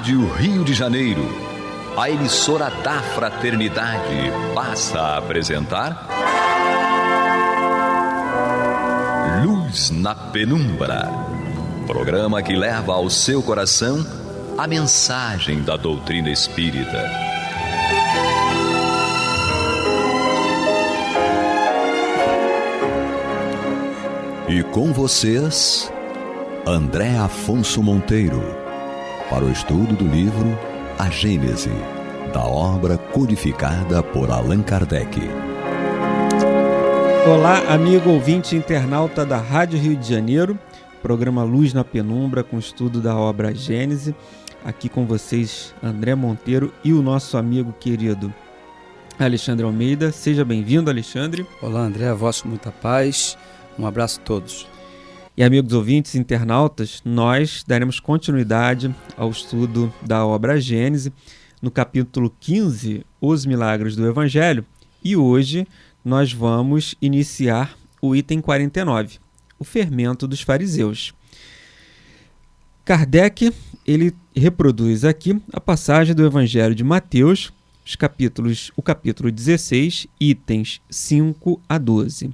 Rádio Rio de Janeiro, a emissora da fraternidade, passa a apresentar Luz na Penumbra, programa que leva ao seu coração a mensagem da doutrina espírita. E com vocês, André Afonso Monteiro, para o estudo do livro A Gênese, da obra codificada por Allan Kardec. Olá, amigo ouvinte internauta da Rádio Rio de Janeiro, programa Luz na Penumbra com o estudo da obra A Gênese. Aqui com vocês, André Monteiro e o nosso amigo querido Alexandre Almeida. Seja bem-vindo, Alexandre. Olá, André, a vosso muita paz. Um abraço a todos. E amigos ouvintes internautas, nós daremos continuidade ao estudo da obra A Gênese, no capítulo 15, Os Milagres do Evangelho, e hoje nós vamos iniciar o item 49, o fermento dos fariseus. Kardec, ele reproduz aqui a passagem do Evangelho de Mateus, o capítulo 16, itens 5 a 12.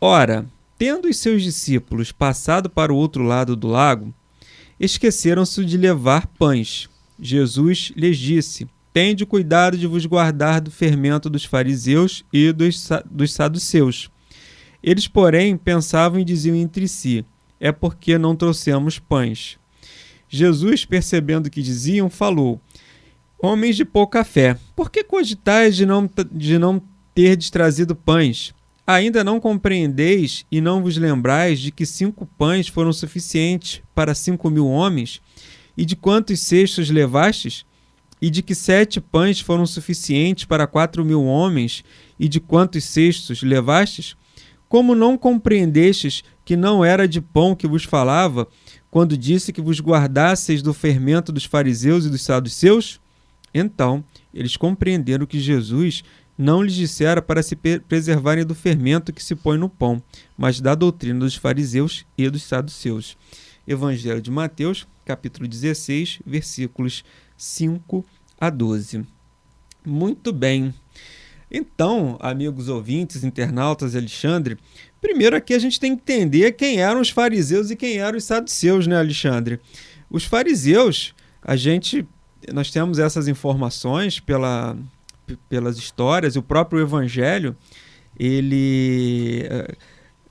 Ora, tendo os seus discípulos passado para o outro lado do lago, esqueceram-se de levar pães. Jesus lhes disse: tende cuidado de vos guardar do fermento dos fariseus e dos saduceus. Eles, porém, pensavam e diziam entre si: é porque não trouxemos pães. Jesus, percebendo o que diziam, falou: homens de pouca fé, por que cogitais de não terdes trazido pães? Ainda não compreendeis e não vos lembrais de que 5 pães foram suficientes para 5.000 homens? E de quantos cestos levastes? E de que 7 pães foram suficientes para 4.000 homens? E de quantos cestos levastes? Como não compreendestes que não era de pão que vos falava, quando disse que vos guardasseis do fermento dos fariseus e dos saduceus? Então, eles compreenderam que Jesus não lhes dissera para se preservarem do fermento que se põe no pão, mas da doutrina dos fariseus e dos saduceus. Evangelho de Mateus, capítulo 16, versículos 5 a 12. Muito bem. Então, amigos ouvintes, internautas, Alexandre, primeiro aqui a gente tem que entender quem eram os fariseus e quem eram os saduceus, né, Alexandre? Os fariseus, nós temos essas informações pelas histórias, e o próprio Evangelho, ele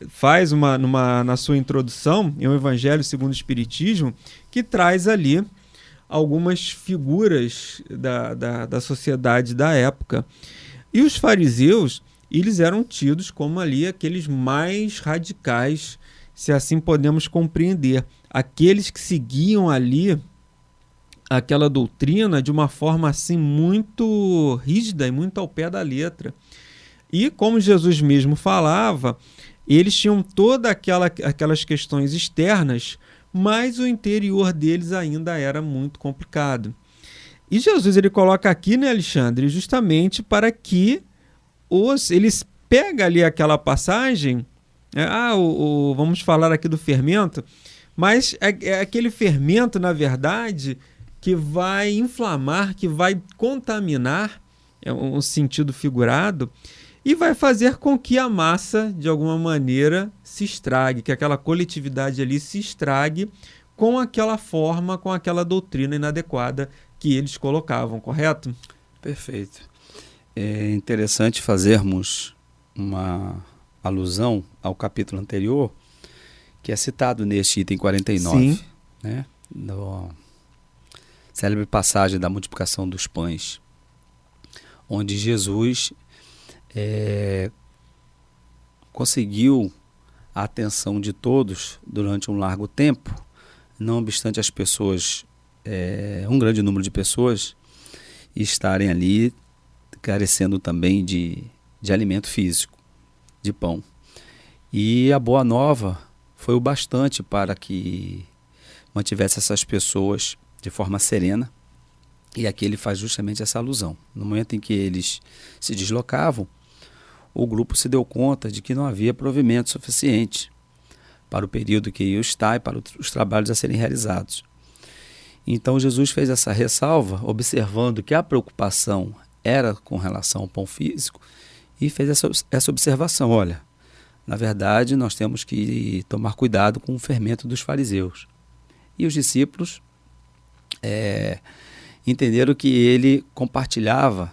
faz na sua introdução, em um Evangelho segundo o Espiritismo, que traz ali algumas figuras da sociedade da época. E os fariseus, eles eram tidos como ali aqueles mais radicais, se assim podemos compreender, aqueles que seguiam ali aquela doutrina de uma forma assim muito rígida e muito ao pé da letra. E como Jesus mesmo falava, eles tinham todas aquelas questões externas, mas o interior deles ainda era muito complicado. E Jesus ele coloca aqui, né, Alexandre, justamente para que eles pegam ali aquela passagem, vamos falar aqui do fermento, mas é aquele fermento, na verdade, que vai inflamar, que vai contaminar, é um sentido figurado, e vai fazer com que a massa, de alguma maneira, se estrague, que aquela coletividade ali se estrague com aquela forma, com aquela doutrina inadequada que eles colocavam, correto? Perfeito. É interessante fazermos uma alusão ao capítulo anterior, que é citado neste item 49, Sim. Né? Célebre passagem da multiplicação dos pães, onde Jesus conseguiu a atenção de todos durante um largo tempo, não obstante as pessoas, um grande número de pessoas, estarem ali carecendo também de alimento físico, de pão. E a boa nova foi o bastante para que mantivesse essas pessoas de forma serena, e aqui ele faz justamente essa alusão. No momento em que eles se deslocavam, o grupo se deu conta de que não havia provimento suficiente para o período que ia estar e para os trabalhos a serem realizados. Então Jesus fez essa ressalva, observando que a preocupação era com relação ao pão físico, e fez essa observação: olha, na verdade nós temos que tomar cuidado com o fermento dos fariseus. E os discípulos entenderam que ele compartilhava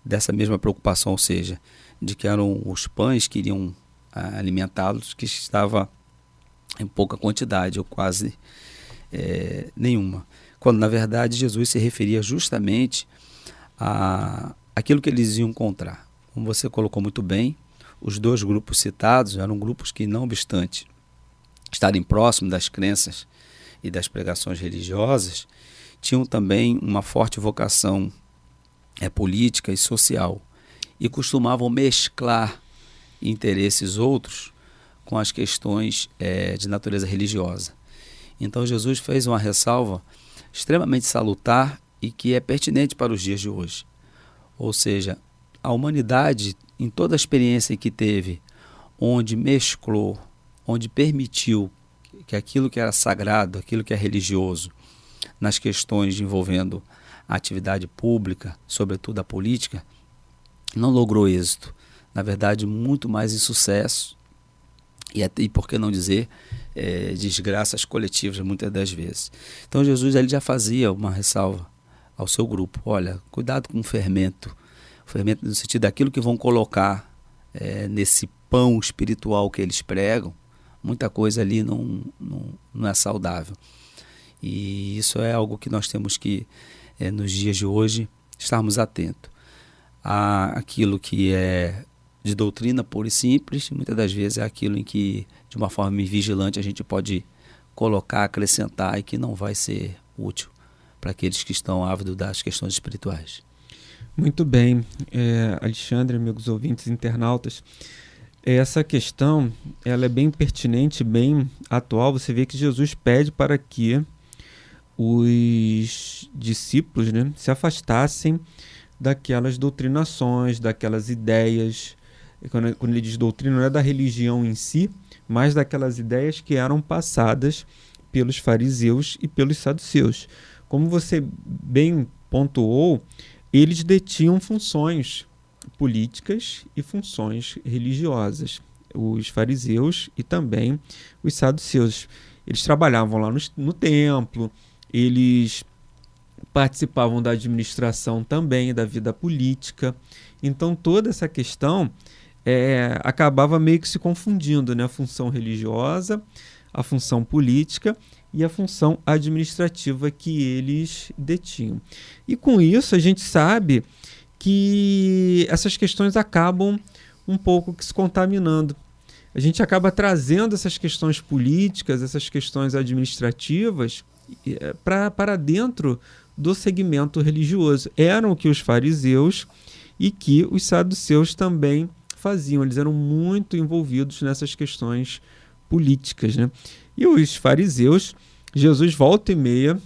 dessa mesma preocupação, ou seja, de que eram os pães que iriam alimentá-los, que estava em pouca quantidade ou quase nenhuma, quando na verdade Jesus se referia justamente àquilo que eles iam encontrar. Como você colocou muito bem, os dois grupos citados eram grupos que, não obstante estarem próximos das crenças e das pregações religiosas, tinham também uma forte vocação política e social, e costumavam mesclar interesses outros com as questões de natureza religiosa. Então Jesus fez uma ressalva extremamente salutar e que é pertinente para os dias de hoje. Ou seja, a humanidade, em toda a experiência que teve, onde mesclou, onde permitiu que aquilo que era sagrado, aquilo que é religioso, nas questões envolvendo a atividade pública, sobretudo a política, não logrou êxito. Na verdade, muito mais insucesso e por que não dizer, desgraças coletivas muitas das vezes. Então Jesus ele já fazia uma ressalva ao seu grupo: olha, cuidado com o fermento no sentido daquilo que vão colocar nesse pão espiritual que eles pregam. Muita coisa ali não é saudável. E isso é algo que nós temos que, nos dias de hoje, estarmos atentos àquilo que é de doutrina pura e simples, e muitas das vezes é aquilo em que, de uma forma vigilante, a gente pode colocar, acrescentar, e que não vai ser útil para aqueles que estão ávidos das questões espirituais. Muito bem, Alexandre, amigos ouvintes, internautas, essa questão ela é bem pertinente, bem atual. Você vê que Jesus pede para que os discípulos, se afastassem daquelas doutrinações, daquelas ideias. Quando ele diz doutrina, não é da religião em si, mas daquelas ideias que eram passadas pelos fariseus e pelos saduceus. Como você bem pontuou, eles detinham funções políticas e funções religiosas, os fariseus e também os saduceus. Eles trabalhavam lá no templo, eles participavam da administração também, da vida política. Então toda essa questão acabava meio que se confundindo, a função religiosa, a função política e a função administrativa que eles detinham. E com isso a gente sabe que essas questões acabam um pouco que se contaminando. A gente acaba trazendo essas questões políticas, essas questões administrativas para dentro do segmento religioso. Eram o que os fariseus e que os saduceus também faziam. Eles eram muito envolvidos nessas questões políticas, E os fariseus, Jesus volta e meia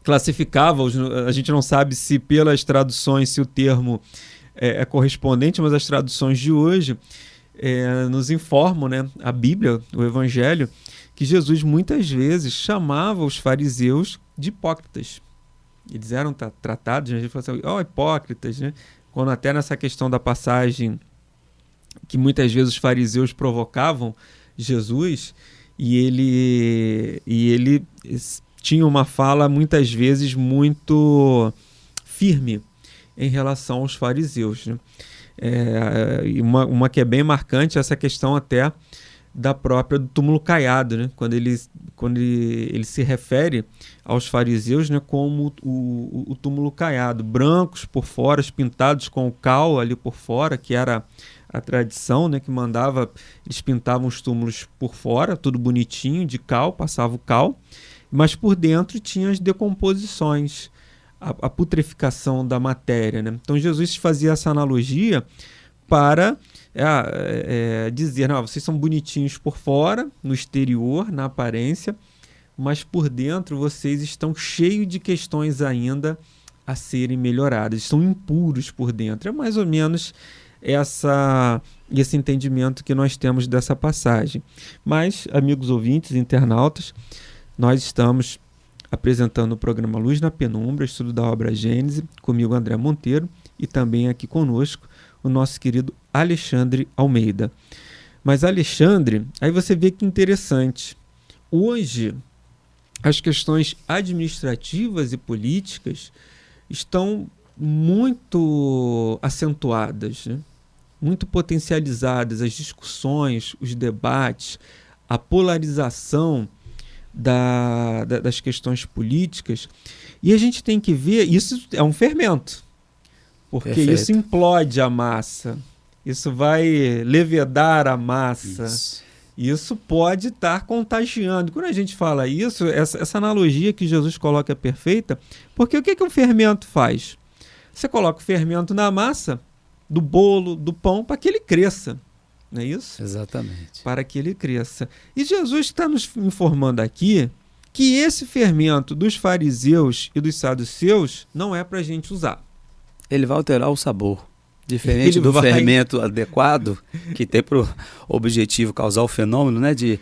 classificava-os. A gente não sabe se pelas traduções, se o termo é correspondente, mas as traduções de hoje nos informam, a Bíblia, o Evangelho, que Jesus muitas vezes chamava os fariseus de hipócritas. Eles eram tratados, a gente fala assim, hipócritas, Quando até nessa questão da passagem que muitas vezes os fariseus provocavam Jesus, e ele tinha uma fala muitas vezes muito firme em relação aos fariseus. E uma que é bem marcante é essa questão até da própria do túmulo caiado, quando ele se refere aos fariseus, como o túmulo caiado, brancos por fora, pintados com o cal ali por fora, que era a tradição, que mandava, eles pintavam os túmulos por fora, tudo bonitinho, de cal, passava o cal, mas por dentro tinha as decomposições, a putreficação da matéria. Então Jesus fazia essa analogia para dizer, vocês são bonitinhos por fora, no exterior, na aparência, mas por dentro vocês estão cheios de questões ainda a serem melhoradas, estão impuros por dentro. É mais ou menos esse entendimento que nós temos dessa passagem. Mas, amigos ouvintes, internautas, nós estamos apresentando o programa Luz na Penumbra, estudo da obra Gênese, comigo André Monteiro e também aqui conosco o nosso querido Alexandre Almeida. Mas Alexandre, aí você vê que interessante. Hoje, as questões administrativas e políticas estão muito acentuadas, né? Muito potencializadas, as discussões, os debates, a polarização das questões políticas. E a gente tem que ver, isso é um fermento, porque Perfeito. Isso implode a massa, isso vai levedar a massa. Isso pode estar contagiando. Quando a gente fala isso, essa analogia que Jesus coloca é perfeita, porque o que o fermento faz? Você coloca o fermento na massa do bolo, do pão, para que ele cresça. Não é isso? Exatamente. Para que ele cresça. E Jesus está nos informando aqui que esse fermento dos fariseus e dos saduceus não é para a gente usar. Ele vai alterar o sabor. Diferente do fermento adequado, que tem por objetivo causar o fenômeno, né, de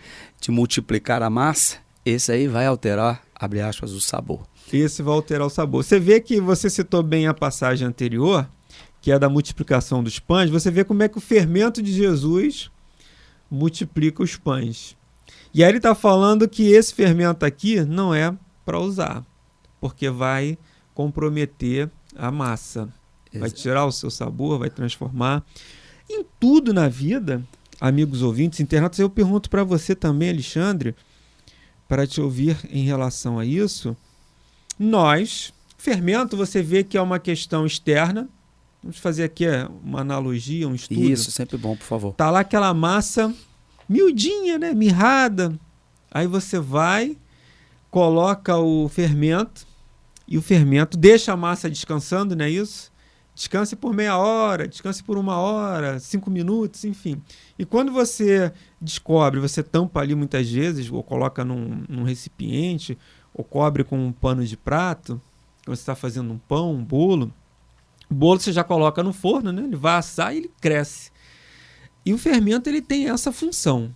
multiplicar a massa, esse aí vai alterar, abre aspas, o sabor. Esse vai alterar o sabor. Você vê que você citou bem a passagem anterior, que é da multiplicação dos pães, você vê como é que o fermento de Jesus multiplica os pães. E aí ele está falando que esse fermento aqui não é para usar, porque vai comprometer a massa. Vai tirar o seu sabor, vai transformar. Em tudo na vida, amigos ouvintes, internautas, eu pergunto para você também, Alexandre, para te ouvir em relação a isso. Fermento, você vê que é uma questão externa. Vamos fazer aqui uma analogia, um estudo. Isso, sempre bom, por favor. Tá lá aquela massa miudinha, né, mirrada. Aí você vai, coloca o fermento, e o fermento deixa a massa descansando, não é isso? Descanse por meia hora, descanse por 1 hora, 5 minutos, enfim. E quando você descobre, você tampa ali muitas vezes, ou coloca num recipiente, ou cobre com um pano de prato, quando você está fazendo um pão, um bolo, o bolo você já coloca no forno, né? Ele vai assar e ele cresce. E o fermento ele tem essa função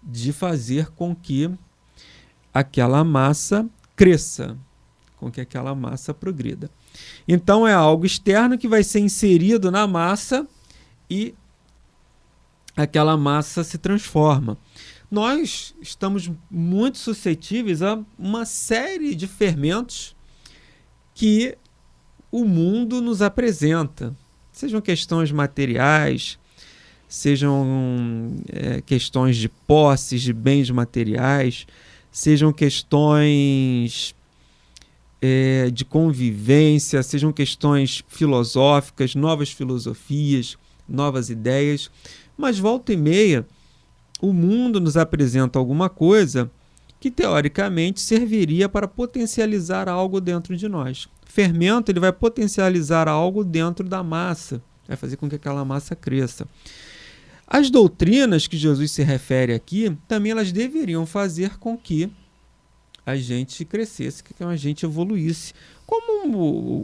de fazer com que aquela massa cresça, com que aquela massa progrida. Então é algo externo que vai ser inserido na massa e aquela massa se transforma. Nós estamos muito suscetíveis a uma série de fermentos que o mundo nos apresenta. Sejam questões materiais, sejam questões de posses, de bens materiais, sejam questões de convivência, sejam questões filosóficas, novas filosofias, novas ideias, mas volta e meia o mundo nos apresenta alguma coisa que teoricamente serviria para potencializar algo dentro de nós. O fermento ele vai potencializar algo dentro da massa, vai fazer com que aquela massa cresça. As doutrinas que Jesus se refere aqui, também elas deveriam fazer com que a gente crescesse, que a gente evoluísse. Como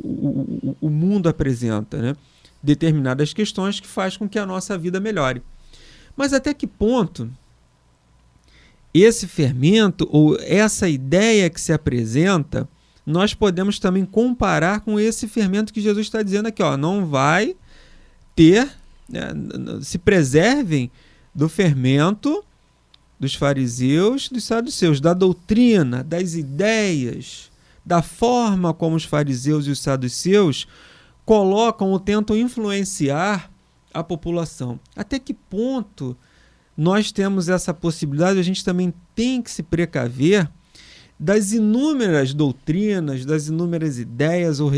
o mundo apresenta, né? Determinadas questões que faz com que a nossa vida melhore. Mas até que ponto esse fermento ou essa ideia que se apresenta, nós podemos também comparar com esse fermento que Jesus está dizendo aqui, não vai ter, se preservem do fermento dos fariseus, dos saduceus, da doutrina, das ideias, da forma como os fariseus e os saduceus colocam ou tentam influenciar a população. Até que ponto nós temos essa possibilidade? A gente também tem que se precaver das inúmeras doutrinas, das inúmeras ideias ou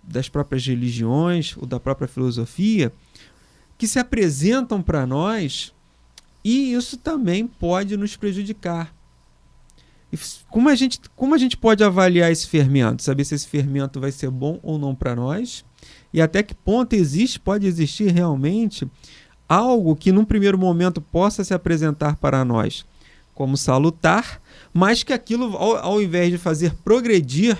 das próprias religiões ou da própria filosofia que se apresentam para nós. E isso também pode nos prejudicar. E como a gente pode avaliar esse fermento? Saber se esse fermento vai ser bom ou não para nós? E até que ponto pode existir realmente algo que num primeiro momento possa se apresentar para nós como salutar, mas que aquilo, ao invés de fazer progredir,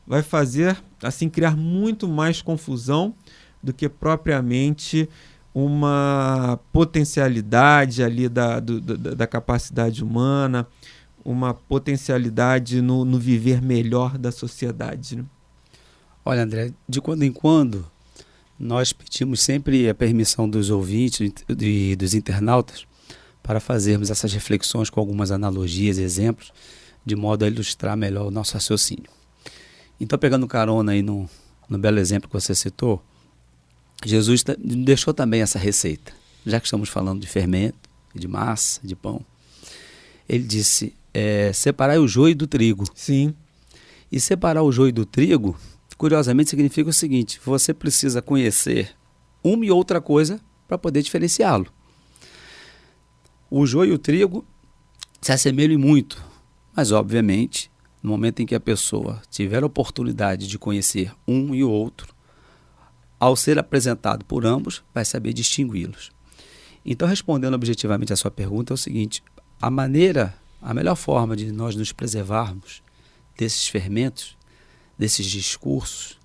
vai fazer, assim, criar muito mais confusão do que propriamente uma potencialidade ali da capacidade humana, uma potencialidade no viver melhor da sociedade, né? Olha, André, de quando em quando nós pedimos sempre a permissão dos ouvintes e dos internautas para fazermos essas reflexões com algumas analogias e exemplos, de modo a ilustrar melhor o nosso raciocínio. Então, pegando carona aí no belo exemplo que você citou, Jesus deixou também essa receita. Já que estamos falando de fermento, de massa, de pão, ele disse, separai o joio do trigo. Sim. E separar o joio do trigo, curiosamente, significa o seguinte: você precisa conhecer uma e outra coisa para poder diferenciá-lo. O joio e o trigo se assemelham muito, mas, obviamente, no momento em que a pessoa tiver a oportunidade de conhecer um e o outro, ao ser apresentado por ambos, vai saber distingui-los. Então, respondendo objetivamente a sua pergunta, é o seguinte: a melhor forma de nós nos preservarmos desses fermentos, desses discursos,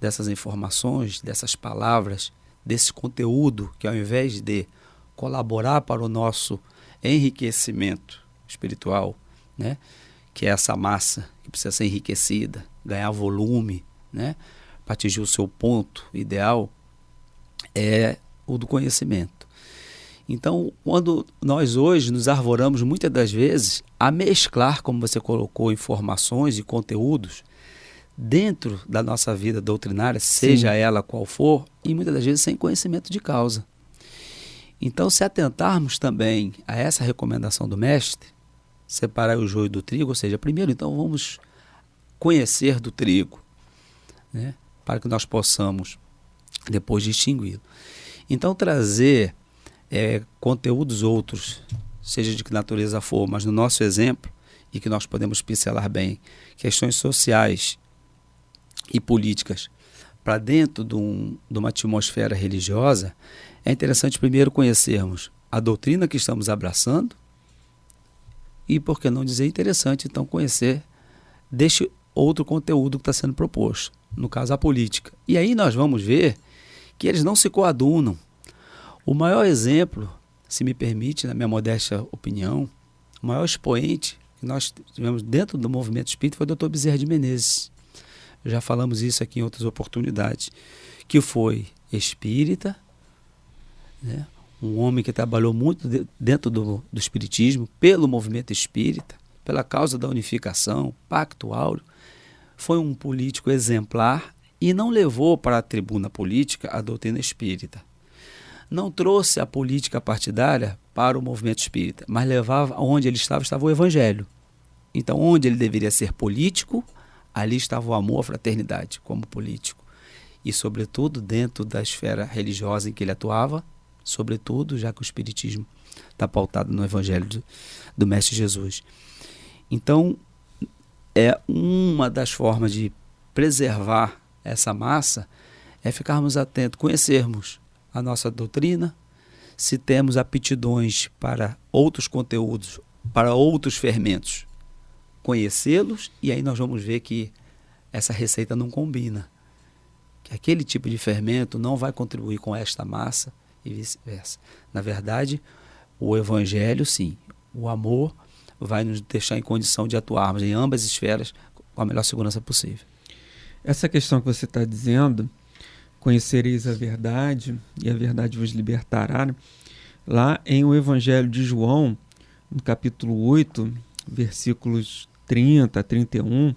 dessas informações, dessas palavras, desse conteúdo que, ao invés de colaborar para o nosso enriquecimento espiritual, né, que é essa massa que precisa ser enriquecida, ganhar volume, né, para atingir o seu ponto ideal, é o do conhecimento. Então, quando nós hoje nos arvoramos muitas das vezes a mesclar, como você colocou, informações e conteúdos dentro da nossa vida doutrinária, seja ela qual for, e muitas das vezes sem conhecimento de causa. Então, se atentarmos também a essa recomendação do mestre, separar o joio do trigo, ou seja, primeiro, então, vamos conhecer do trigo, né, para que nós possamos depois distingui-lo. Então, trazer conteúdos outros, seja de que natureza for, mas no nosso exemplo, e que nós podemos pincelar bem, questões sociais e políticas, para dentro de uma atmosfera religiosa, é interessante primeiro conhecermos a doutrina que estamos abraçando e, por que não dizer, interessante então conhecer deste outro conteúdo que está sendo proposto, no caso a política. E aí nós vamos ver que eles não se coadunam. O maior exemplo, se me permite, na minha modesta opinião, o maior expoente que nós tivemos dentro do movimento espírita foi o Dr. Bezerra de Menezes. Já falamos isso aqui em outras oportunidades, que foi espírita, né? Um homem que trabalhou muito dentro do espiritismo, pelo movimento espírita, pela causa da unificação, Pacto Áureo. Foi um político exemplar e não levou para a tribuna política a doutrina espírita. Não trouxe a política partidária para o movimento espírita, mas levava, onde ele estava o evangelho. Então, onde ele deveria ser político, ali estava o amor à fraternidade como político. E, sobretudo, dentro da esfera religiosa em que ele atuava, sobretudo, já que o espiritismo está pautado no evangelho do Mestre Jesus. Então, é uma das formas de preservar essa massa, é ficarmos atentos, conhecermos a nossa doutrina, se temos aptidões para outros conteúdos, para outros fermentos, conhecê-los, e aí nós vamos ver que essa receita não combina, que aquele tipo de fermento não vai contribuir com esta massa e vice-versa. Na verdade, o evangelho, sim, o amor vai nos deixar em condição de atuarmos em ambas as esferas com a melhor segurança possível. Essa questão que você está dizendo, conhecereis a verdade e a verdade vos libertará, né? Lá em o Evangelho de João, no capítulo 8, versículos 30 a 31,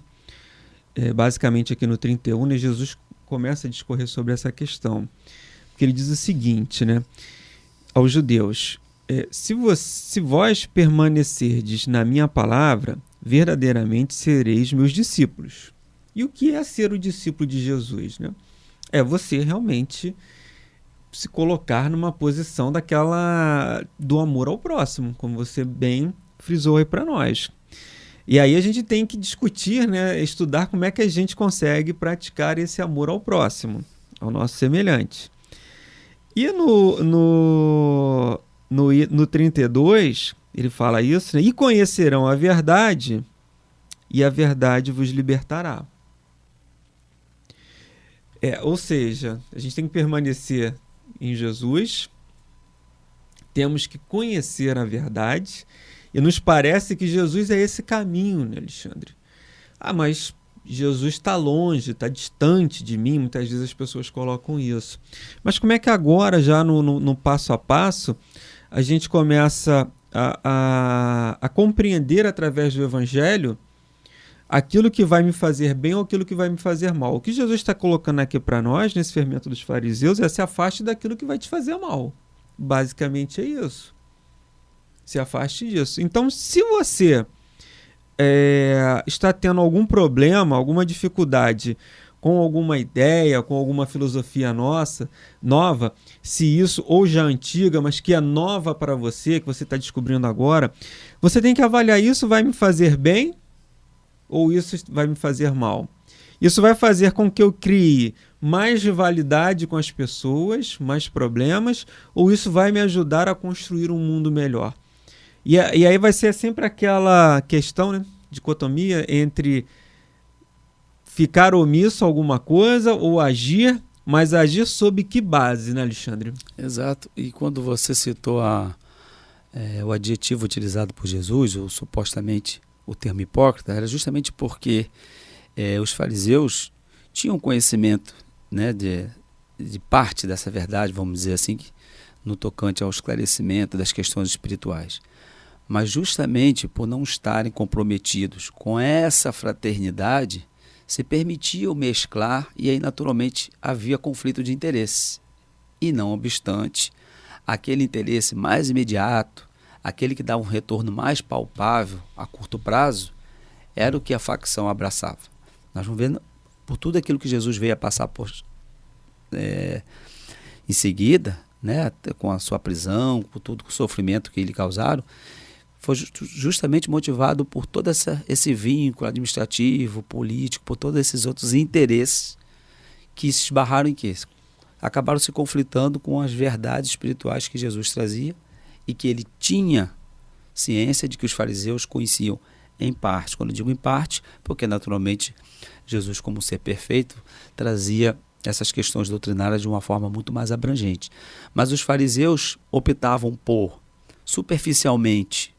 basicamente aqui no 31, né, Jesus começa a discorrer sobre essa questão. Porque ele diz o seguinte, né, aos judeus: se vós permanecerdes na minha palavra, verdadeiramente sereis meus discípulos. E o que é ser o discípulo de Jesus, né? É você realmente se colocar numa posição do amor ao próximo, como você bem frisou aí para nós. E aí a gente tem que discutir, né, estudar como é que a gente consegue praticar esse amor ao próximo, ao nosso semelhante. E no 32, ele fala isso, né? E conhecerão a verdade, e a verdade vos libertará. Ou seja, a gente tem que permanecer em Jesus, temos que conhecer a verdade, E nos parece que Jesus é esse caminho, né, Alexandre? Ah, mas Jesus está longe, está distante de mim. Muitas vezes as pessoas colocam isso. Mas como é que agora, já no passo a passo, a gente começa a compreender através do Evangelho aquilo que vai me fazer bem ou aquilo que vai me fazer mal? O que Jesus está colocando aqui para nós, nesse fermento dos fariseus, é se afaste daquilo que vai te fazer mal. Basicamente é isso. Se afaste disso. Então, se você está tendo algum problema, alguma dificuldade com alguma ideia, com alguma filosofia nova, se isso, ou já antiga, mas que é nova para você, que você está descobrindo agora, você tem que avaliar: isso vai me fazer bem ou isso vai me fazer mal? Isso vai fazer com que eu crie mais rivalidade com as pessoas, mais problemas, ou isso vai me ajudar a construir um mundo melhor? E aí vai ser sempre aquela questão, né, dicotomia entre ficar omisso a alguma coisa ou agir, mas agir sob que base, né, Alexandre? Exato. E quando você citou o adjetivo utilizado por Jesus, ou supostamente o termo hipócrita, era justamente porque os fariseus tinham conhecimento, né, de parte dessa verdade, vamos dizer assim, no tocante ao esclarecimento das questões espirituais. Mas justamente por não estarem comprometidos com essa fraternidade, se permitiam mesclar e aí naturalmente havia conflito de interesse. E não obstante, aquele interesse mais imediato, aquele que dá um retorno mais palpável a curto prazo, era o que a facção abraçava. Nós vamos ver por tudo aquilo que Jesus veio a passar em seguida, né, com a sua prisão, por todo o sofrimento que lhe causaram, foi justamente motivado por todo esse vínculo administrativo, político, por todos esses outros interesses que se esbarraram em quê? Acabaram se conflitando com as verdades espirituais que Jesus trazia e que ele tinha ciência de que os fariseus conheciam em parte. Quando eu digo em parte, porque naturalmente Jesus, como ser perfeito, trazia essas questões doutrinárias de uma forma muito mais abrangente. Mas os fariseus optavam por, superficialmente,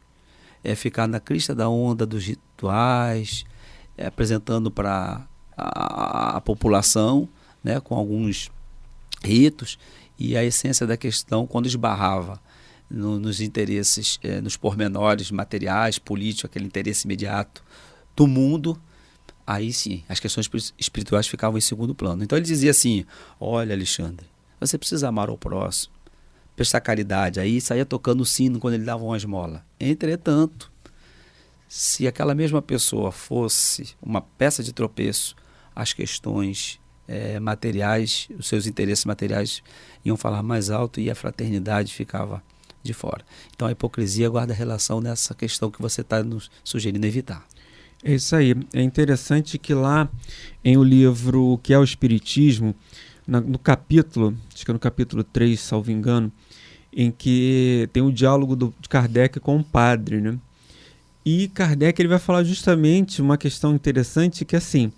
ficar na crista da onda dos rituais, apresentando para a população, né, com alguns ritos, e a essência da questão, quando esbarrava nos interesses, nos pormenores materiais, políticos, aquele interesse imediato do mundo, aí sim, as questões espirituais ficavam em segundo plano. Então ele dizia assim: olha, Alexandre, você precisa amar o próximo, prestar caridade. Aí saía tocando o sino quando ele dava uma esmola. Entretanto, se aquela mesma pessoa fosse uma peça de tropeço, as questões materiais, os seus interesses materiais iam falar mais alto e a fraternidade ficava de fora. Então a hipocrisia guarda relação nessa questão que você está nos sugerindo evitar. É isso aí. É interessante que lá em o livro que é o Espiritismo, no capítulo, acho que é no capítulo 3, salvo engano, em que tem o diálogo de Kardec com o padre, né? E Kardec ele vai falar justamente uma questão interessante que, assim,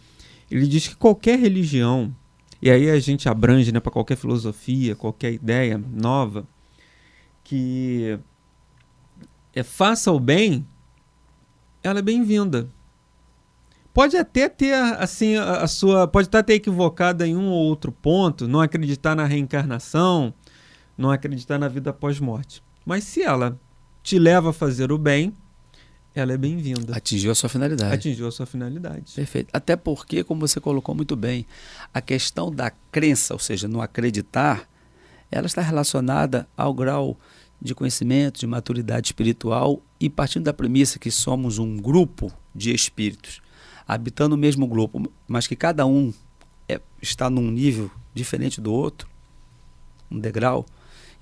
ele diz que qualquer religião, e aí a gente abrange, né, para qualquer filosofia, qualquer ideia nova, que faça o bem, ela é bem-vinda. Pode até ter, assim, pode estar até equivocada em um ou outro ponto, não acreditar na reencarnação, não acreditar na vida pós-morte. Mas se ela te leva a fazer o bem, ela é bem-vinda. Atingiu a sua finalidade. Atingiu a sua finalidade. Perfeito. Até porque, como você colocou muito bem, a questão da crença, ou seja, no acreditar, ela está relacionada ao grau de conhecimento, de maturidade espiritual e partindo da premissa que somos um grupo de espíritos habitando o mesmo grupo, mas que cada um está num nível diferente do outro, um degrau,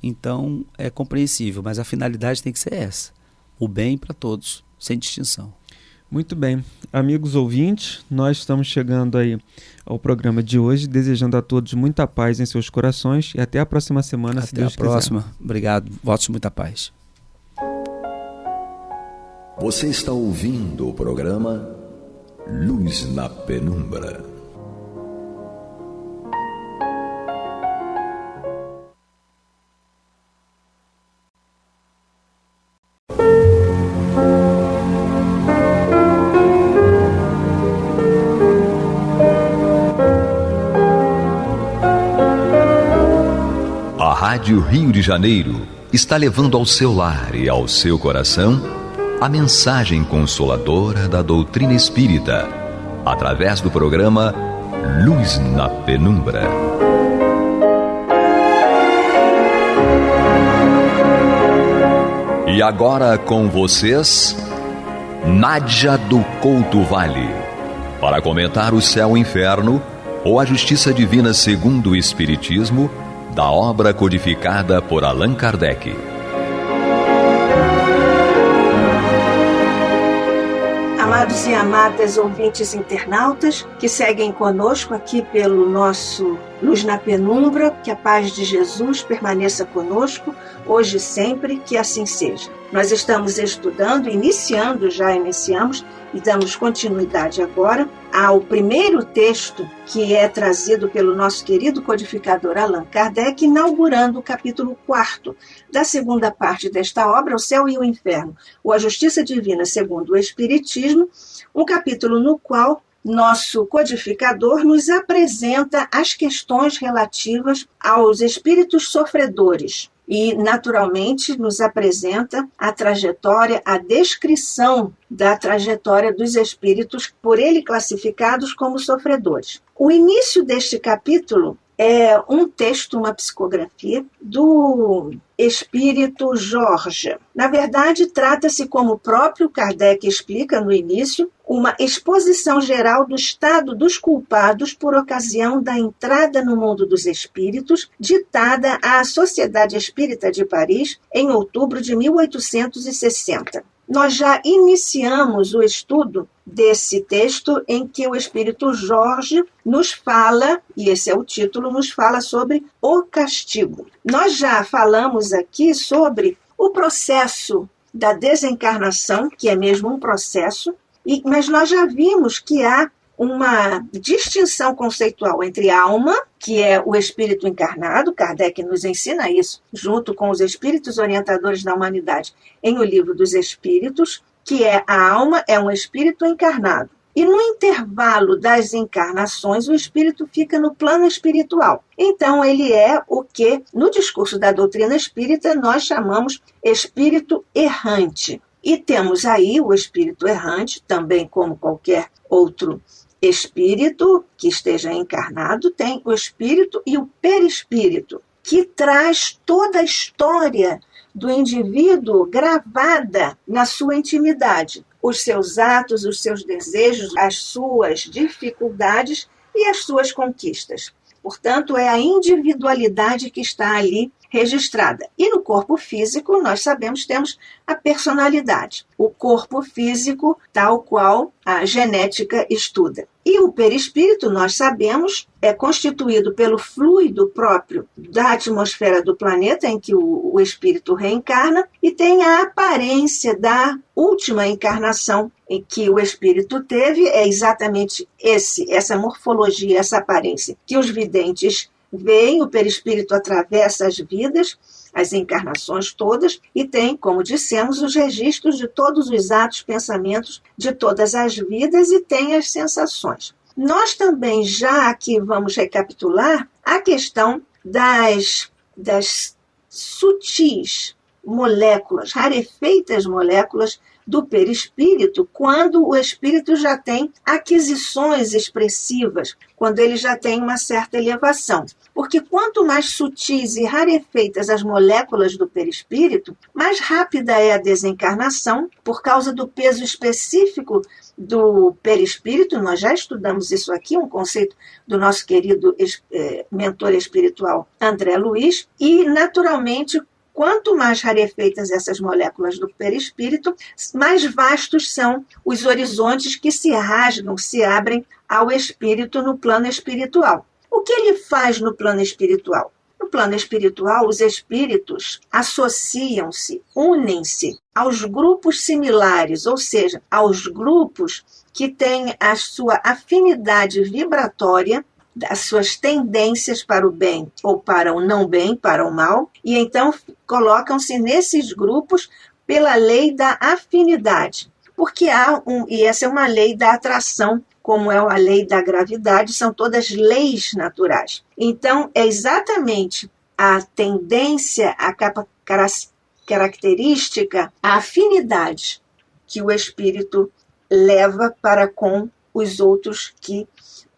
então é compreensível, mas a finalidade tem que ser essa, o bem para todos, sem distinção. Muito bem, amigos ouvintes, nós estamos chegando aí ao programa de hoje, desejando a todos muita paz em seus corações e até a próxima semana, se Deus quiser. Até a próxima, obrigado, votos de muita paz. Você está ouvindo o programa Luz na Penumbra. Rádio Rio de Janeiro está levando ao seu lar e ao seu coração a mensagem consoladora da doutrina espírita, através do programa Luz na Penumbra. E agora com vocês, Nádia do Couto Vale, para comentar o céu e o inferno ou a justiça divina segundo o Espiritismo, da obra codificada por Allan Kardec. Amados e amadas ouvintes internautas que seguem conosco aqui pelo nosso Luz na Penumbra, que a paz de Jesus permaneça conosco, hoje e sempre, que assim seja. Nós estamos estudando, iniciamos e damos continuidade agora ao primeiro texto que é trazido pelo nosso querido codificador Allan Kardec, inaugurando o capítulo 4 da segunda parte desta obra, O Céu e o Inferno, ou a Justiça Divina segundo o Espiritismo, um capítulo no qual nosso codificador nos apresenta as questões relativas aos espíritos sofredores e, naturalmente, nos apresenta a trajetória, a descrição da trajetória dos espíritos por ele classificados como sofredores. O início deste capítulo é um texto, uma psicografia do espírito Jorge. Na verdade, trata-se, como o próprio Kardec explica no início, uma exposição geral do estado dos culpados por ocasião da entrada no mundo dos espíritos, ditada à Sociedade Espírita de Paris em outubro de 1860. Nós já iniciamos o estudo desse texto em que o Espírito Jorge nos fala, e esse é o título, nos fala sobre o castigo. Nós já falamos aqui sobre o processo da desencarnação, que é mesmo um processo, mas nós já vimos que há uma distinção conceitual entre alma, que é o espírito encarnado, Kardec nos ensina isso, junto com os espíritos orientadores da humanidade, em O Livro dos Espíritos, que é a alma, é um espírito encarnado. E no intervalo das encarnações, o espírito fica no plano espiritual. Então, ele é o que, no discurso da doutrina espírita, nós chamamos espírito errante. E temos aí o espírito errante, também como qualquer outro espírito que esteja encarnado, tem o espírito e o perispírito, que traz toda a história do indivíduo gravada na sua intimidade. Os seus atos, os seus desejos, as suas dificuldades e as suas conquistas. Portanto, é a individualidade que está ali registrada. E no corpo físico, nós sabemos, temos a personalidade. O corpo físico, tal qual a genética estuda. E o perispírito, nós sabemos, é constituído pelo fluido próprio da atmosfera do planeta em que o espírito reencarna e tem a aparência da última encarnação em que o espírito teve, é exatamente essa morfologia, essa aparência que os videntes veem. O perispírito atravessa as vidas, as encarnações todas, e tem, como dissemos, os registros de todos os atos, pensamentos de todas as vidas e tem as sensações. Nós também já aqui vamos recapitular a questão das sutis moléculas, rarefeitas moléculas do perispírito, quando o espírito já tem aquisições expressivas, quando ele já tem uma certa elevação. Porque quanto mais sutis e rarefeitas as moléculas do perispírito, mais rápida é a desencarnação, por causa do peso específico do perispírito. Nós já estudamos isso aqui, um conceito do nosso querido mentor espiritual André Luiz, e naturalmente, quanto mais rarefeitas essas moléculas do perispírito, mais vastos são os horizontes que se rasgam, se abrem ao espírito no plano espiritual. O que ele faz no plano espiritual? No plano espiritual, os espíritos associam-se, unem-se aos grupos similares, ou seja, aos grupos que têm a sua afinidade vibratória, as suas tendências para o bem ou para o não bem, para o mal, e então colocam-se nesses grupos pela lei da afinidade, porque e essa é uma lei da atração, como é a lei da gravidade, são todas leis naturais. Então, é exatamente a tendência, a característica, a afinidade que o espírito leva para com os outros que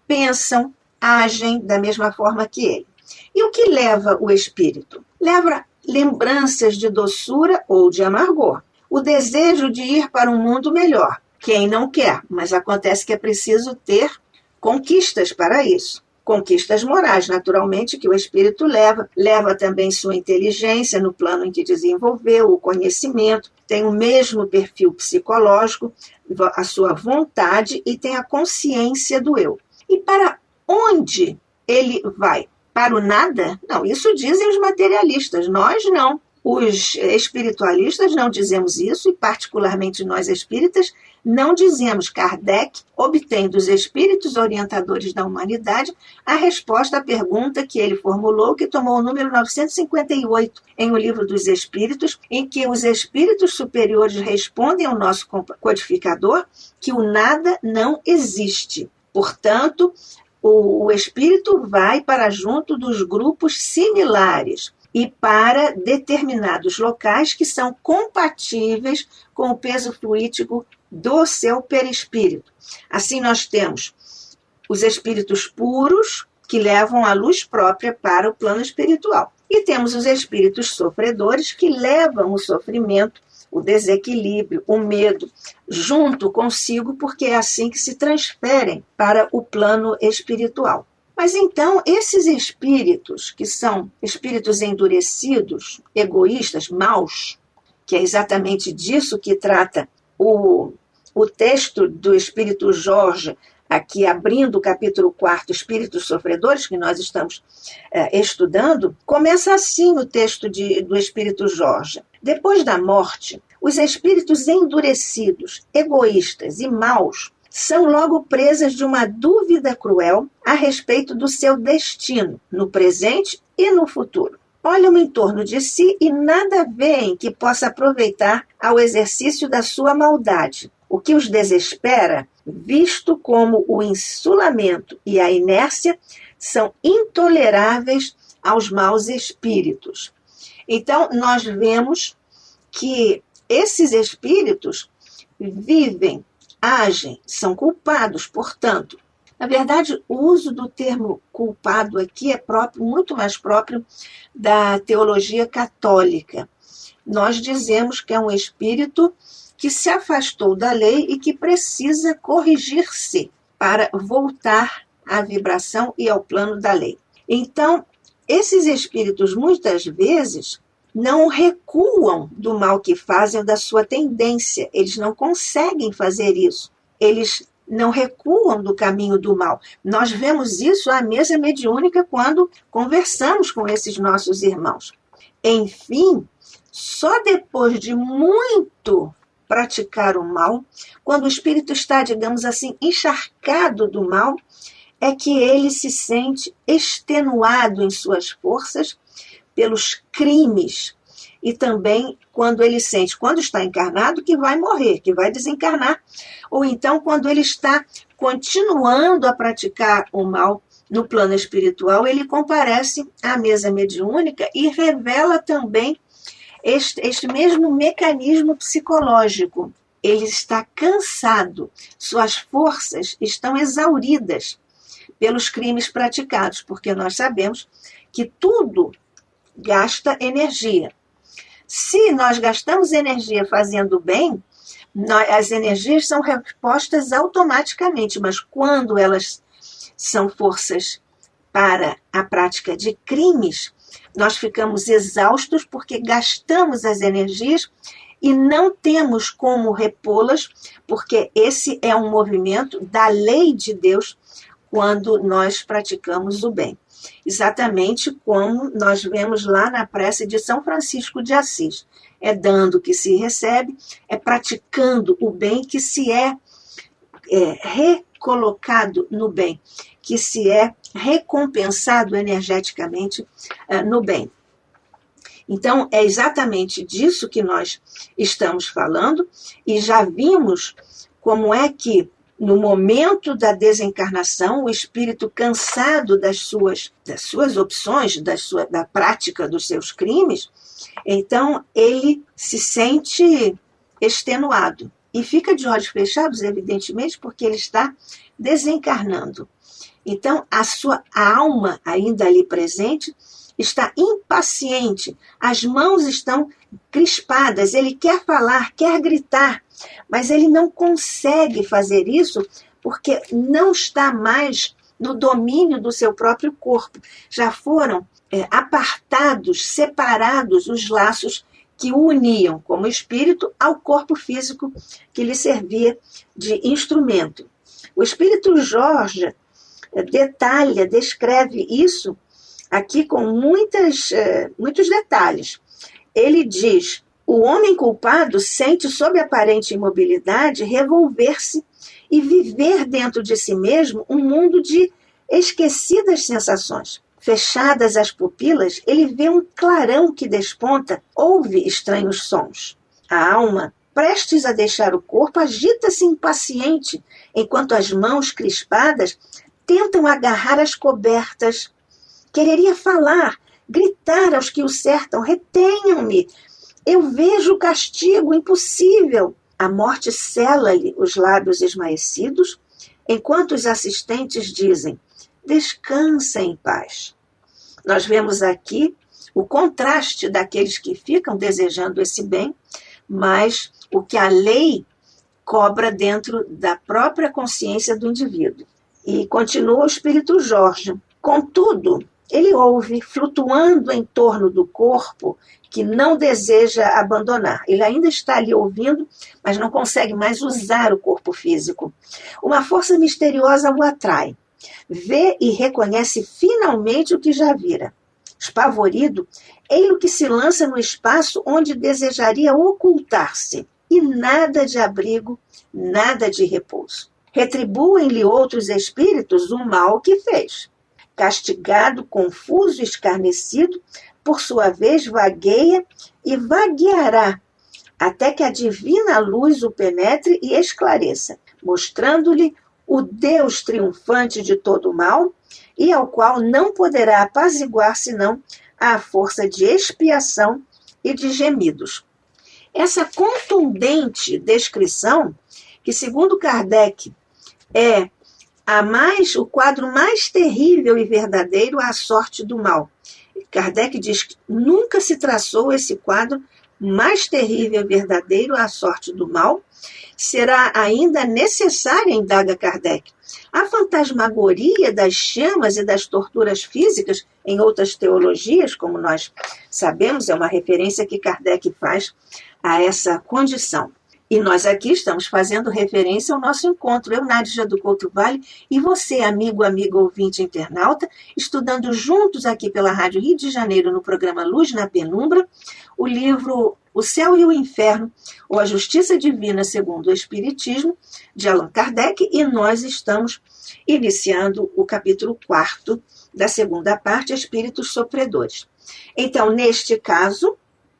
pensam, agem da mesma forma que ele. E o que leva o espírito? Leva lembranças de doçura ou de amargor. O desejo de ir para um mundo melhor. Quem não quer? Mas acontece que é preciso ter conquistas para isso. Conquistas morais, naturalmente, que o espírito leva. Leva também sua inteligência no plano em que desenvolveu, o conhecimento, tem o mesmo perfil psicológico, a sua vontade e tem a consciência do eu. E para onde ele vai? Para o nada? Não, isso dizem os materialistas, nós não. Os espiritualistas não dizemos isso, e particularmente nós espíritas não dizemos. Kardec obtém dos espíritos orientadores da humanidade a resposta à pergunta que ele formulou, que tomou o número 958 em O Livro dos Espíritos, em que os espíritos superiores respondem ao nosso codificador que o nada não existe. Portanto, o espírito vai para junto dos grupos similares e para determinados locais que são compatíveis com o peso fluídico do seu perispírito. Assim, nós temos os espíritos puros, que levam a luz própria para o plano espiritual. E temos os espíritos sofredores, que levam o sofrimento, o desequilíbrio, o medo, junto consigo, porque é assim que se transferem para o plano espiritual. Mas então, esses espíritos, que são espíritos endurecidos, egoístas, maus, que é exatamente disso que trata o texto do Espírito Jorge, aqui abrindo o capítulo 4, Espíritos Sofredores, que nós estamos estudando, começa assim o texto do Espírito Jorge. Depois da morte, os espíritos endurecidos, egoístas e maus são logo presas de uma dúvida cruel a respeito do seu destino, no presente e no futuro. Olham em torno de si e nada veem que possa aproveitar ao exercício da sua maldade, o que os desespera, visto como o insulamento e a inércia são intoleráveis aos maus espíritos. Então, nós vemos que esses espíritos vivem, agem, são culpados, portanto. Na verdade, o uso do termo culpado aqui é muito mais próprio da teologia católica. Nós dizemos que é um espírito que se afastou da lei e que precisa corrigir-se para voltar à vibração e ao plano da lei. Então, esses espíritos, muitas vezes, não recuam do mal que fazem ou da sua tendência. Eles não conseguem fazer isso. Eles não recuam do caminho do mal. Nós vemos isso à mesa mediúnica quando conversamos com esses nossos irmãos. Enfim, só depois de muito praticar o mal, quando o espírito está, digamos assim, encharcado do mal, é que ele se sente extenuado em suas forças pelos crimes, e também quando ele sente, quando está encarnado, que vai morrer, que vai desencarnar, ou então quando ele está continuando a praticar o mal no plano espiritual, ele comparece à mesa mediúnica e revela também este mesmo mecanismo psicológico. Ele está cansado, suas forças estão exauridas pelos crimes praticados, porque nós sabemos que tudo gasta energia. Se nós gastamos energia fazendo bem, as energias são repostas automaticamente, mas quando elas são forças para a prática de crimes, nós ficamos exaustos porque gastamos as energias e não temos como repô-las, porque esse é um movimento da lei de Deus quando nós praticamos o bem. Exatamente como nós vemos lá na prece de São Francisco de Assis. É dando que se recebe, é praticando o bem que se é recolocado no bem, que se é recompensado energeticamente no bem. Então, é exatamente disso que nós estamos falando, e já vimos como é que no momento da desencarnação, o espírito cansado das suas opções, da prática dos seus crimes, então ele se sente extenuado e fica de olhos fechados, evidentemente, porque ele está desencarnando. Então, a alma ainda ali presente está impaciente, as mãos estão crispadas, ele quer falar, quer gritar, mas ele não consegue fazer isso porque não está mais no domínio do seu próprio corpo. Já foram apartados, separados os laços que o uniam como espírito ao corpo físico que lhe servia de instrumento. O espírito Jorge detalha, descreve isso aqui com muitos detalhes. Ele diz: o homem culpado sente, sob aparente imobilidade, revolver-se e viver dentro de si mesmo um mundo de esquecidas sensações. Fechadas as pupilas, ele vê um clarão que desponta, ouve estranhos sons. A alma, prestes a deixar o corpo, agita-se impaciente, enquanto as mãos crispadas tentam agarrar as cobertas. Quereria falar, gritar aos que o cercam: retenham-me, eu vejo o castigo, impossível. A morte sela-lhe os lábios esmaecidos, enquanto os assistentes dizem: descansa em paz. Nós vemos aqui o contraste daqueles que ficam desejando esse bem, mas o que a lei cobra dentro da própria consciência do indivíduo. E continua o espírito Jorge. Contudo, ele ouve, flutuando em torno do corpo, que não deseja abandonar. Ele ainda está ali ouvindo, mas não consegue mais usar o corpo físico. Uma força misteriosa o atrai. Vê e reconhece finalmente o que já vira. Espavorido, ele que se lança no espaço onde desejaria ocultar-se. E nada de abrigo, nada de repouso. Retribuem-lhe outros espíritos o mal que fez. Castigado, confuso e escarnecido, por sua vez vagueia e vagueará, até que a divina luz o penetre e esclareça, mostrando-lhe o Deus triunfante de todo o mal, e ao qual não poderá apaziguar senão à força de expiação e de gemidos. Essa contundente descrição, que segundo Kardec é o quadro mais terrível e verdadeiro à sorte do mal. Kardec diz que nunca se traçou esse quadro mais terrível e verdadeiro à sorte do mal. Será ainda necessária, indaga Kardec, a fantasmagoria das chamas e das torturas físicas em outras teologias, como nós sabemos, é uma referência que Kardec faz a essa condição. E nós aqui estamos fazendo referência ao nosso encontro, eu, Nádia do Couto Vale, e você, amigo, ouvinte, internauta, estudando juntos aqui pela Rádio Rio de Janeiro, no programa Luz na Penumbra, o livro O Céu e o Inferno, ou A Justiça Divina segundo o Espiritismo, de Allan Kardec, e nós estamos iniciando o capítulo 4 da segunda parte, Espíritos Sofredores. Então, neste caso,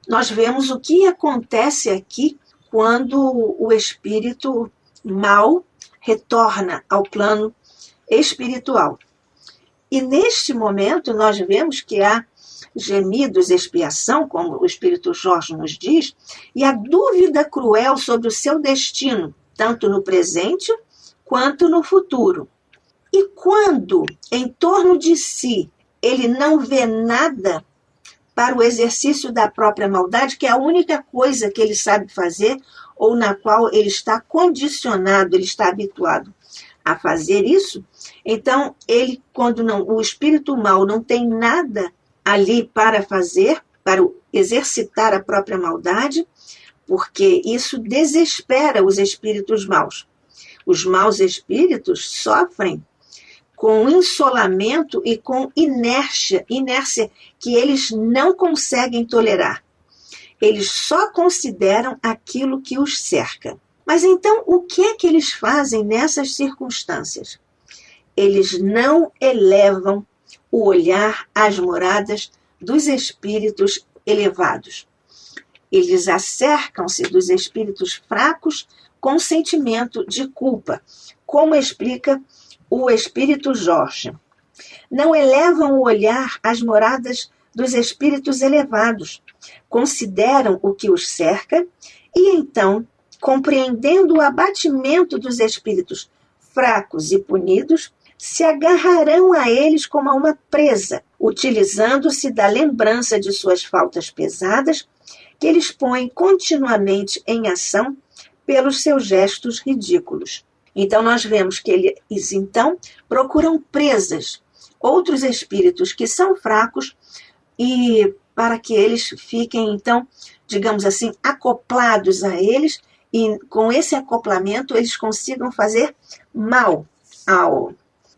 nós vemos o que acontece aqui quando o espírito mal retorna ao plano espiritual. E neste momento nós vemos que há gemidos, expiação, como o espírito Jorge nos diz, e a dúvida cruel sobre o seu destino, tanto no presente quanto no futuro. E quando, em torno de si, ele não vê nada para o exercício da própria maldade, que é a única coisa que ele sabe fazer, ou na qual ele está condicionado, ele está habituado a fazer isso, então ele, quando o espírito mau não tem nada ali para fazer, para exercitar a própria maldade, porque isso desespera os espíritos maus. Os maus espíritos sofrem com insolamento e com inércia que eles não conseguem tolerar. Eles só consideram aquilo que os cerca. Mas então, o que é que eles fazem nessas circunstâncias? Eles não elevam o olhar às moradas dos espíritos elevados. Eles acercam-se dos espíritos fracos com sentimento de culpa, como explica o Espírito Jorge. Não elevam o olhar às moradas dos espíritos elevados, consideram o que os cerca e então, compreendendo o abatimento dos espíritos fracos e punidos, se agarrarão a eles como a uma presa, utilizando-se da lembrança de suas faltas pesadas, que eles põem continuamente em ação pelos seus gestos ridículos. Então nós vemos que eles então procuram presas, outros espíritos que são fracos, e para que eles fiquem então, digamos assim, acoplados a eles, e com esse acoplamento eles consigam fazer mal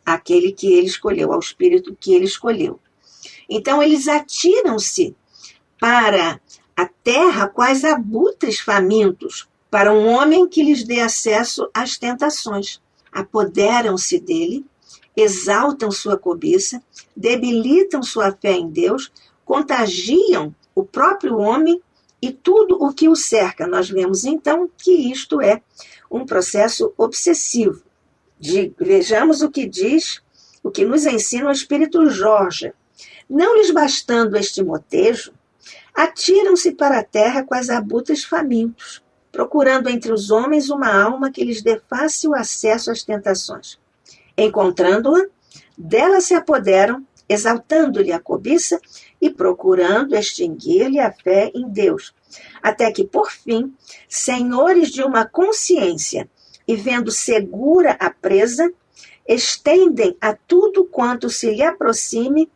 àquele que ele escolheu, ao espírito que ele escolheu. Então eles atiram-se para a terra quais abutres famintos, para um homem que lhes dê acesso às tentações. Apoderam-se dele, exaltam sua cobiça, debilitam sua fé em Deus, contagiam o próprio homem e tudo o que o cerca. Nós vemos então que isto é um processo obsessivo. Vejamos o que diz, o que nos ensina o Espírito Jorge. Não lhes bastando este motejo, atiram-se para a terra quais abutres famintos, procurando entre os homens uma alma que lhes dê fácil acesso às tentações. Encontrando-a, dela se apoderam, exaltando-lhe a cobiça e procurando extinguir-lhe a fé em Deus, até que, por fim, senhores de uma consciência e vendo segura a presa, estendem a tudo quanto se lhe aproxime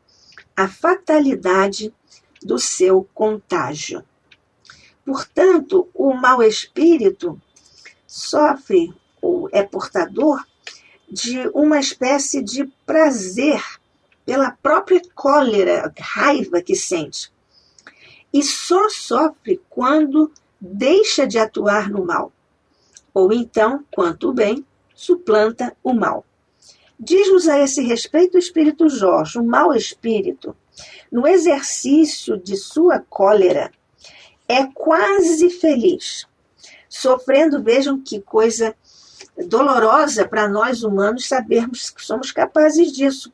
a fatalidade do seu contágio. Portanto, o mau espírito sofre ou é portador de uma espécie de prazer pela própria cólera, raiva que sente. E só sofre quando deixa de atuar no mal. Ou então, quanto o bem, suplanta o mal. Diz-nos a esse respeito o Espírito Jorge, o mau espírito, no exercício de sua cólera, é quase feliz, sofrendo, vejam que coisa dolorosa para nós humanos sabermos que somos capazes disso.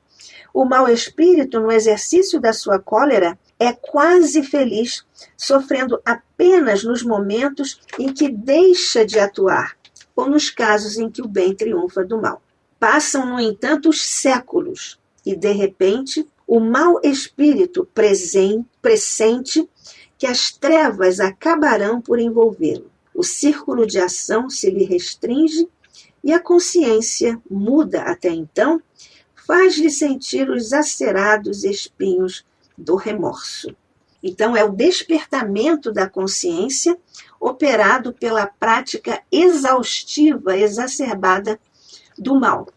O mau espírito, no exercício da sua cólera, é quase feliz, sofrendo apenas nos momentos em que deixa de atuar, ou nos casos em que o bem triunfa do mal. Passam, no entanto, os séculos, e, de repente, o mau espírito pressente que as trevas acabarão por envolvê-lo. O círculo de ação se lhe restringe e a consciência, muda até então, faz-lhe sentir os acerados espinhos do remorso. Então, é o despertamento da consciência operado pela prática exaustiva, exacerbada do mal.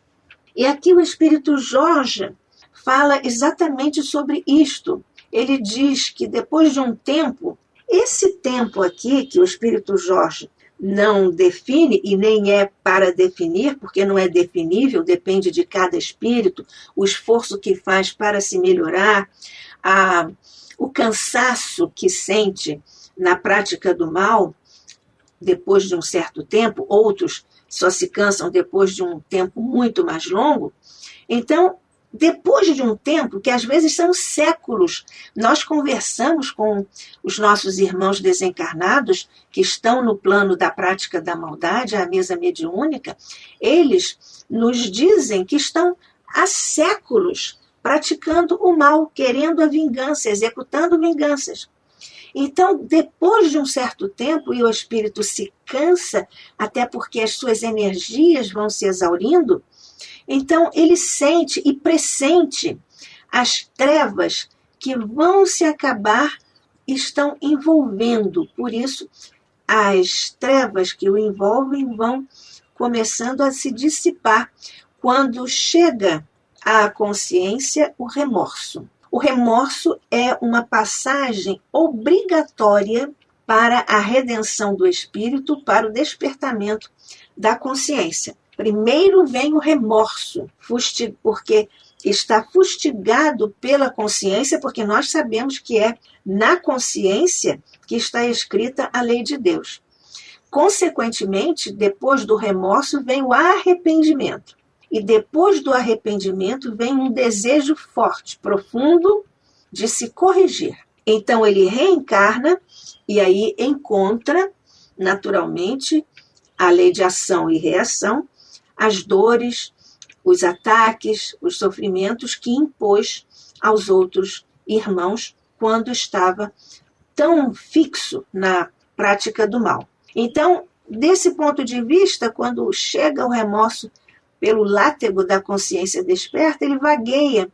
E aqui o Espírito Jorge fala exatamente sobre isto. Ele diz que depois de um tempo, esse tempo aqui que o Espírito Jorge não define e nem é para definir, porque não é definível, depende de cada espírito, o esforço que faz para se melhorar, o cansaço que sente na prática do mal depois de um certo tempo, outros só se cansam depois de um tempo muito mais longo. Então, depois de um tempo, que às vezes são séculos, nós conversamos com os nossos irmãos desencarnados que estão no plano da prática da maldade, a mesa mediúnica, eles nos dizem que estão há séculos praticando o mal, querendo a vingança, executando vinganças. Então, depois de um certo tempo, e o espírito se cansa, até porque as suas energias vão se exaurindo, então ele sente e pressente as trevas que vão se acabar e estão envolvendo. Por isso, as trevas que o envolvem vão começando a se dissipar quando chega à consciência o remorso. O remorso é uma passagem obrigatória para a redenção do espírito, para o despertamento da consciência. Primeiro vem o remorso, porque está fustigado pela consciência, porque nós sabemos que é na consciência que está escrita a lei de Deus. Consequentemente, depois do remorso vem o arrependimento. E depois do arrependimento vem um desejo forte, profundo, de se corrigir. Então ele reencarna e aí encontra, naturalmente, a lei de ação e reação, as dores, os ataques, os sofrimentos que impôs aos outros irmãos quando estava tão fixo na prática do mal. Então, desse ponto de vista, quando chega o remorso pelo látego da consciência desperta, ele vagueia,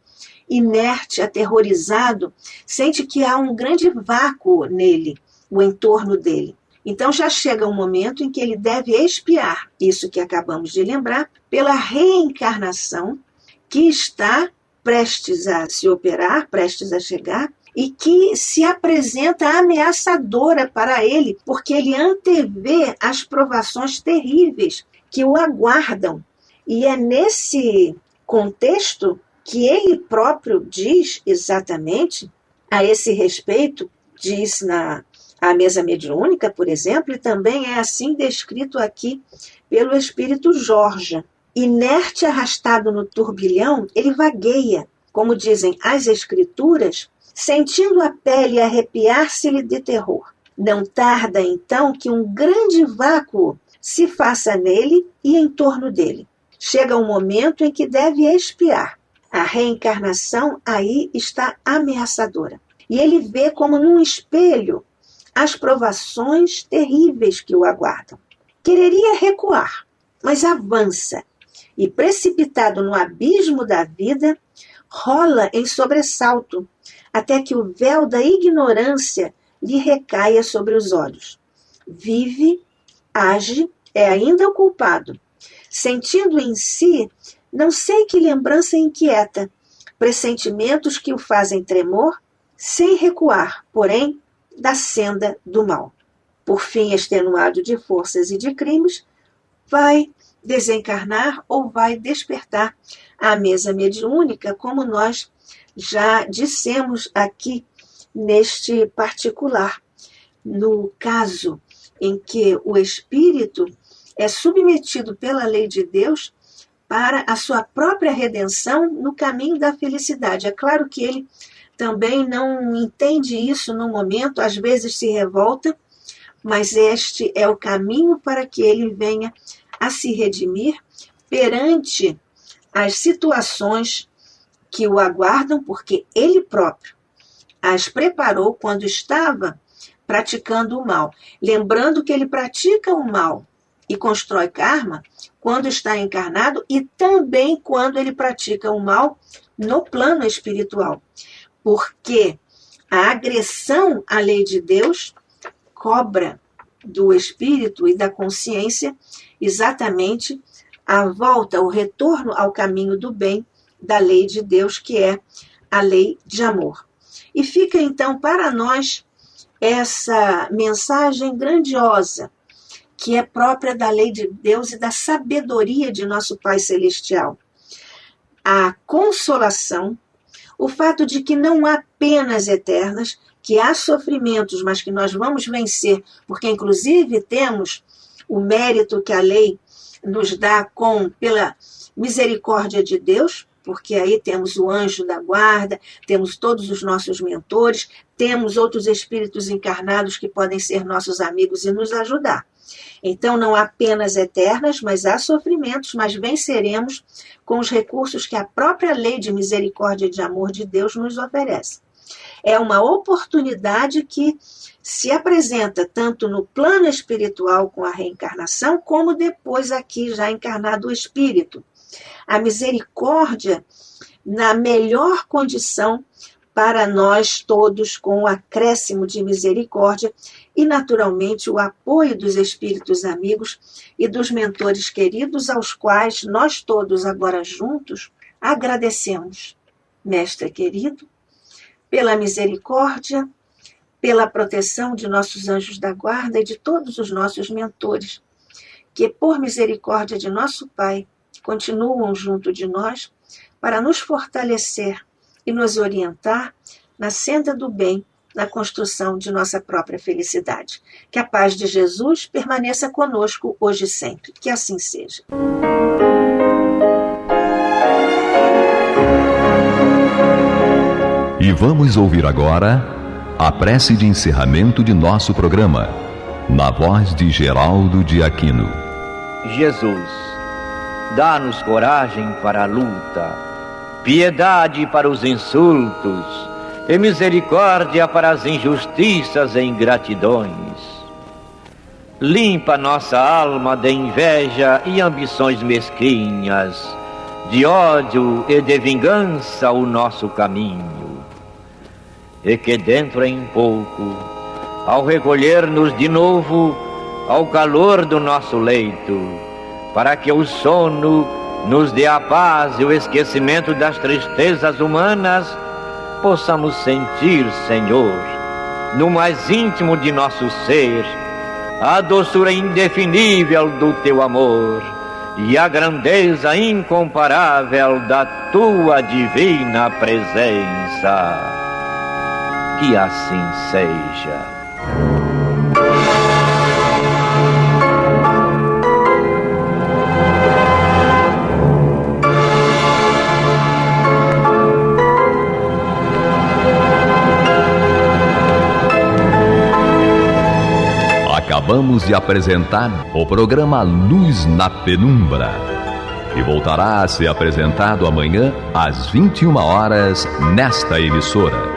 inerte, aterrorizado, sente que há um grande vácuo nele, o entorno dele. Então já chega um momento em que ele deve expiar, isso que acabamos de lembrar, pela reencarnação que está prestes a se operar, prestes a chegar, e que se apresenta ameaçadora para ele, porque ele antevê as provações terríveis que o aguardam. E é nesse contexto que ele próprio diz exatamente a esse respeito, diz a mesa mediúnica, por exemplo, e também é assim descrito aqui pelo espírito Jorge. Inerte, arrastado no turbilhão, ele vagueia, como dizem as escrituras, sentindo a pele arrepiar-se-lhe de terror. Não tarda, então, que um grande vácuo se faça nele e em torno dele. Chega um momento em que deve expiar. A reencarnação aí está ameaçadora. E ele vê como num espelho as provações terríveis que o aguardam. Quereria recuar, mas avança e, precipitado no abismo da vida, rola em sobressalto, até que o véu da ignorância lhe recaia sobre os olhos. Vive, age, é ainda o culpado, sentindo em si não sei que lembrança inquieta, pressentimentos que o fazem tremor, sem recuar, porém, da senda do mal. Por fim, extenuado de forças e de crimes, vai desencarnar ou vai despertar à mesa mediúnica, como nós já dissemos aqui neste particular. No caso em que o espírito é submetido pela lei de Deus para a sua própria redenção no caminho da felicidade. É claro que ele também não entende isso no momento, às vezes se revolta, mas este é o caminho para que ele venha a se redimir perante as situações que o aguardam, porque ele próprio as preparou quando estava praticando o mal. Lembrando que ele pratica o mal e constrói karma quando está encarnado e também quando ele pratica o mal no plano espiritual. Porque a agressão à lei de Deus cobra do espírito e da consciência exatamente a volta, o retorno ao caminho do bem da lei de Deus, que é a lei de amor. E fica então para nós essa mensagem grandiosa, que é própria da lei de Deus e da sabedoria de nosso Pai Celestial. A consolação, o fato de que não há penas eternas, que há sofrimentos, mas que nós vamos vencer, porque inclusive temos o mérito que a lei nos dá pela misericórdia de Deus, porque aí temos o anjo da guarda, temos todos os nossos mentores, temos outros espíritos encarnados que podem ser nossos amigos e nos ajudar. Então não há penas eternas, mas há sofrimentos, mas venceremos com os recursos que a própria lei de misericórdia e de amor de Deus nos oferece. É uma oportunidade que se apresenta tanto no plano espiritual com a reencarnação, como depois aqui já encarnado o espírito. A misericórdia na melhor condição para nós todos, com o acréscimo de misericórdia e, naturalmente, o apoio dos espíritos amigos e dos mentores queridos, aos quais nós todos, agora juntos, agradecemos. Mestre querido, pela misericórdia, pela proteção de nossos anjos da guarda e de todos os nossos mentores, que, por misericórdia de nosso Pai, continuam junto de nós para nos fortalecer e nos orientar na senda do bem na construção de nossa própria felicidade. Que a paz de Jesus permaneça conosco hoje e sempre. Que assim seja. E vamos ouvir agora a prece de encerramento de nosso programa, na voz de Geraldo de Aquino. Jesus, dá-nos coragem para a luta, piedade para os insultos e misericórdia para as injustiças e ingratidões. Limpa nossa alma de inveja e ambições mesquinhas, de ódio e de vingança o nosso caminho. E que dentro em pouco, ao recolher-nos de novo ao calor do nosso leito, para que o sono nos dê a paz e o esquecimento das tristezas humanas, possamos sentir, Senhor, no mais íntimo de nosso ser, a doçura indefinível do Teu amor e a grandeza incomparável da Tua divina presença. Que assim seja. Acabamos de apresentar o programa Luz na Penumbra, que voltará a ser apresentado amanhã às 21 horas nesta emissora.